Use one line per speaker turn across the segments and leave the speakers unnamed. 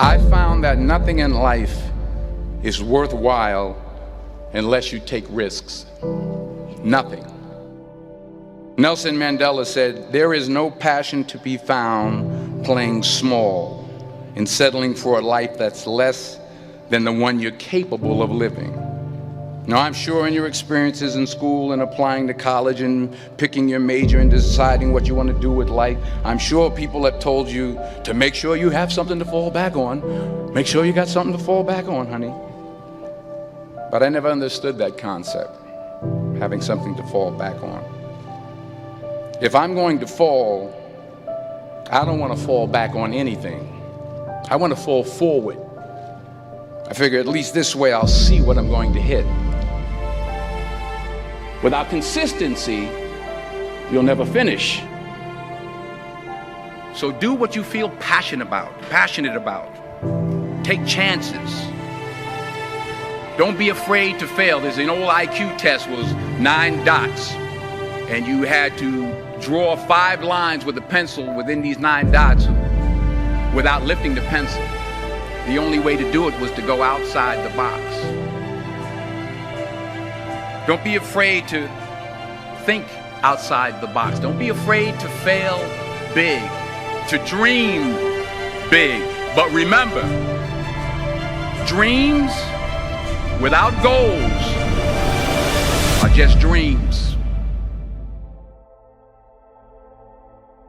I found that nothing in life is worthwhile unless you take risks. Nothing. Nelson Mandela said, "There is no passion to be found playing small and settling for a life that's less than the one you're capable of living." Now, I'm sure in your experiences in school and applying to college and picking your major and deciding what you want to do with life, I'm sure people have told you to make sure you have something to fall back on. Make sure you got something to fall back on, honey. But I never understood that concept, having something to fall back on. If I'm going to fall, I don't want to fall back on anything. I want to fall forward. I figure at least this way I'll see what I'm going to hit. Without consistency, you'll never finish. So do what you feel passionate about. Take chances. Don't be afraid to fail. There's an old IQ test was 9 dots, and you had to draw 5 lines with a pencil within these 9 dots without lifting the pencil. The only way to do it was to go outside the box. Don't be afraid to think outside the box. Don't be afraid to fail big, to dream big. But remember, dreams without goals are just dreams.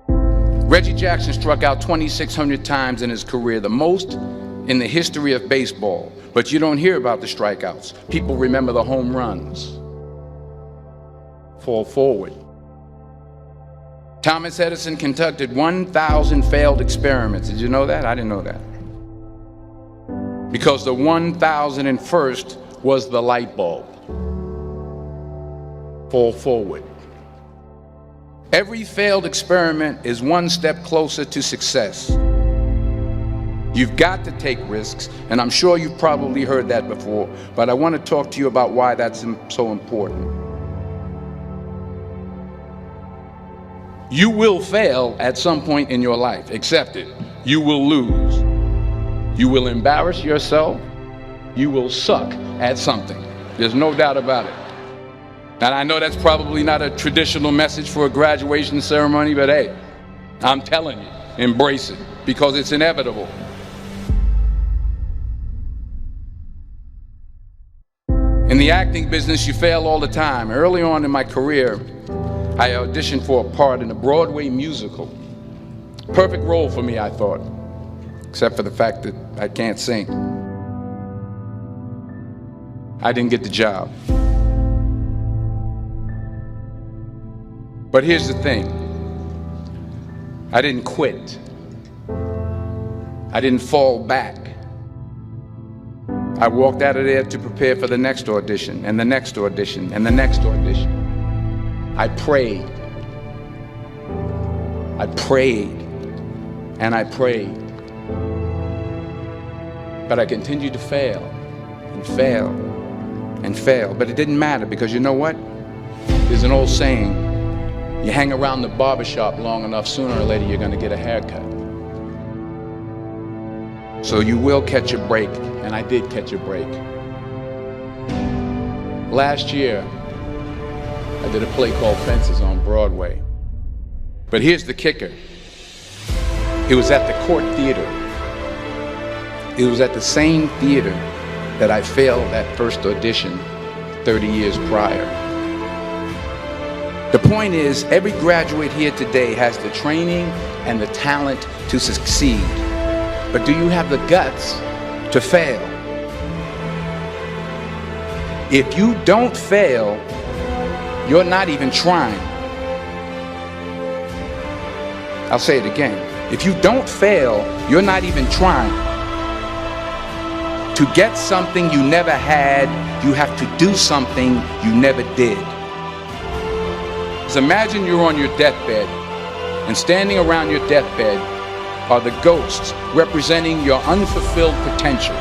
Reggie Jackson struck out 2,600 times in his career, the most in the history of baseball. But you don't hear about the strikeouts. People remember the home runs. Fall forward. Thomas Edison conducted 1,000 failed experiments. Did you know that? I didn't know that. Because the 1,001st was the light bulb. Fall forward. Every failed experiment is one step closer to success. You've got to take risks, and I'm sure you've probably heard that before, but I want to talk to you about why that's so important. You will fail at some point in your life. Accept it. You will lose. You will embarrass yourself. You will suck at something. There's no doubt about it. And I know that's probably not a traditional message for a graduation ceremony, but hey, I'm telling you, embrace it, because it's inevitable. In the acting business, you fail all the time. Early on in my career, I auditioned for a part in a Broadway musical. Perfect role for me, I thought, except for the fact that I can't sing. I didn't get the job. But here's the thing. I didn't quit. I didn't fall back. I walked out of there to prepare for the next audition, and the next audition, and the next audition. I prayed. I prayed. And I prayed. But I continued to fail, and fail, and fail. But it didn't matter, because you know what? There's an old saying, you hang around the barbershop long enough, sooner or later you're going to get a haircut. So you will catch a break, and I did catch a break. Last year, I did a play called Fences on Broadway. But here's the kicker. It was at the Court Theater. It was at the same theater that I failed that first audition 30 years prior. The point is, every graduate here today has the training and the talent to succeed. But do you have the guts to fail? If you don't fail, you're not even trying. I'll say it again. If you don't fail, you're not even trying. To get something you never had, you have to do something you never did. So imagine you're on your deathbed, and standing around your deathbed are the ghosts representing your unfulfilled potential.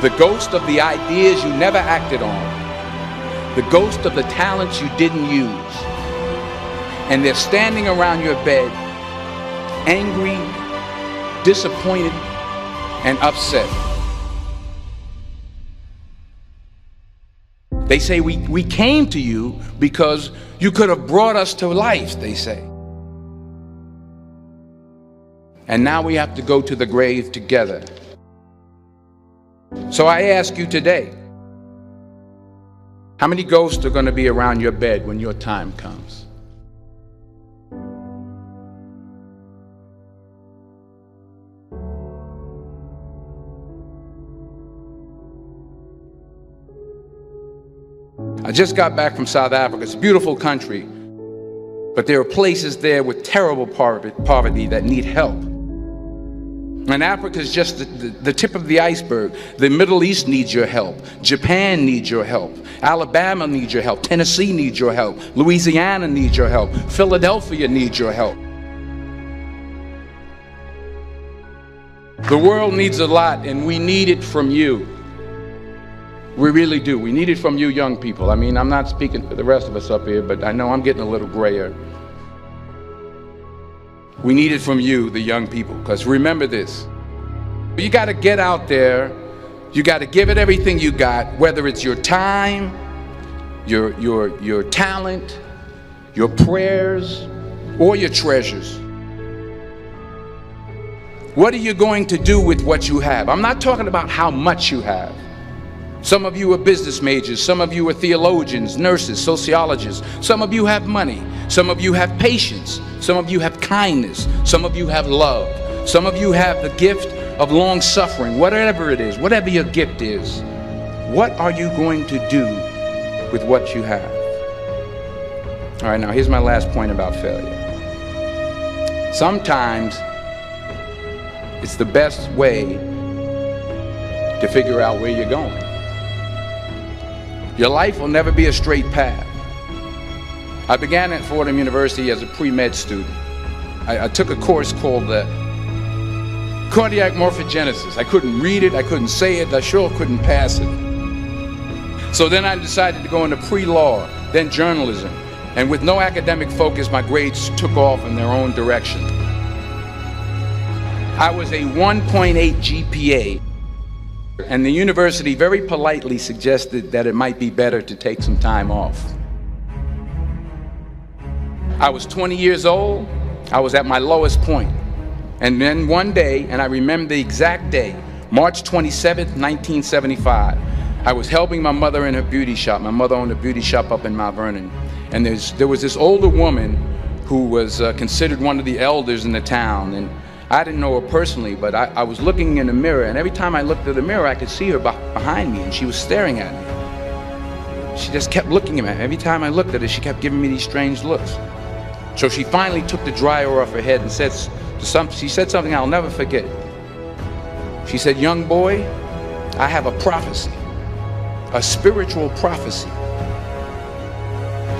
The ghost of the ideas you never acted on. The ghost of the talents you didn't use. And they're standing around your bed, angry, disappointed, and upset. They say we came to you because you could have brought us to life, they say. And now we have to go to the grave together. So I ask you today, how many ghosts are going to be around your bed when your time comes? I just got back from South Africa. It's a beautiful country, but there are places there with terrible poverty that need help. And Africa is just the tip of the iceberg. The Middle East needs your help. Japan needs your help. Alabama needs your help. Tennessee needs your help. Louisiana needs your help. Philadelphia needs your help. The world needs a lot, and we need it from you. We really do. We need it from you young people. I mean, I'm not speaking for the rest of us up here, but I know I'm getting a little grayer. We need it from you, the young people, because remember this. You got to get out there. You got to give it everything you got, whether it's your time, your talent, your prayers, or your treasures. What are you going to do with what you have? I'm not talking about how much you have. Some of you are business majors, some of you are theologians, nurses, sociologists. Some of you have money, some of you have patience, some of you have kindness, some of you have love, some of you have the gift of long suffering. Whatever it is, whatever your gift is, what are you going to do with what you have? All right, now here's my last point about failure. Sometimes it's the best way to figure out where you're going. Your life will never be a straight path. I began at Fordham University as a pre-med student. I took a course called cardiac morphogenesis. I couldn't read it, I couldn't say it, I sure couldn't pass it. So then I decided to go into pre-law, then journalism. And with no academic focus, my grades took off in their own direction. I was a 1.8 GPA. And the university very politely suggested that it might be better to take some time off. I was 20 years old. I was at my lowest point. And then one day, and I remember the exact day, March 27th, 1975, I was helping my mother in her beauty shop. My mother owned a beauty shop up in Mount Vernon. And there was this older woman who was considered one of the elders in the town. And I didn't know her personally, but I was looking in the mirror, and every time I looked at the mirror, I could see her behind me, and she was staring at me. She just kept looking at me. Every time I looked at her, she kept giving me these strange looks. So she finally took the dryer off her head and she said something I'll never forget. She said, "Young boy, I have a prophecy, a spiritual prophecy."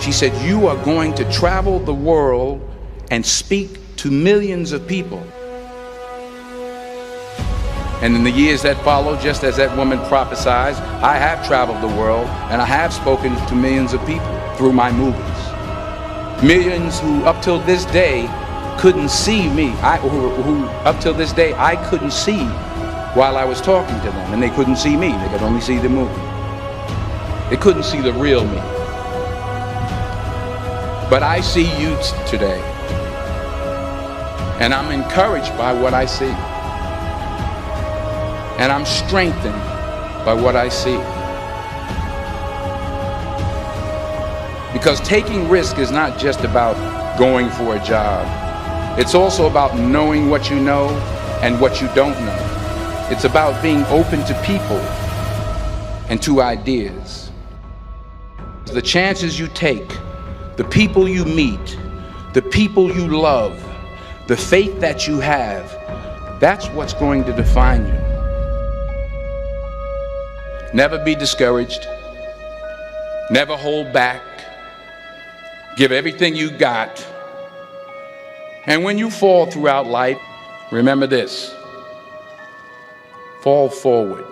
She said, "You are going to travel the world and speak to millions of people." And in the years that followed, just as that woman prophesied, I have traveled the world and I have spoken to millions of people through my movies. Millions who up till this day couldn't see me, who up till this day I couldn't see while I was talking to them, and they couldn't see me, they could only see the movie. They couldn't see the real me. But I see you today, and I'm encouraged by what I see. And I'm strengthened by what I see. Because taking risk is not just about going for a job. It's also about knowing what you know and what you don't know. It's about being open to people and to ideas. The chances you take, the people you meet, the people you love, the faith that you have, that's what's going to define you. Never be discouraged. Never hold back. Give everything you got. And when you fall throughout life, remember this: fall forward.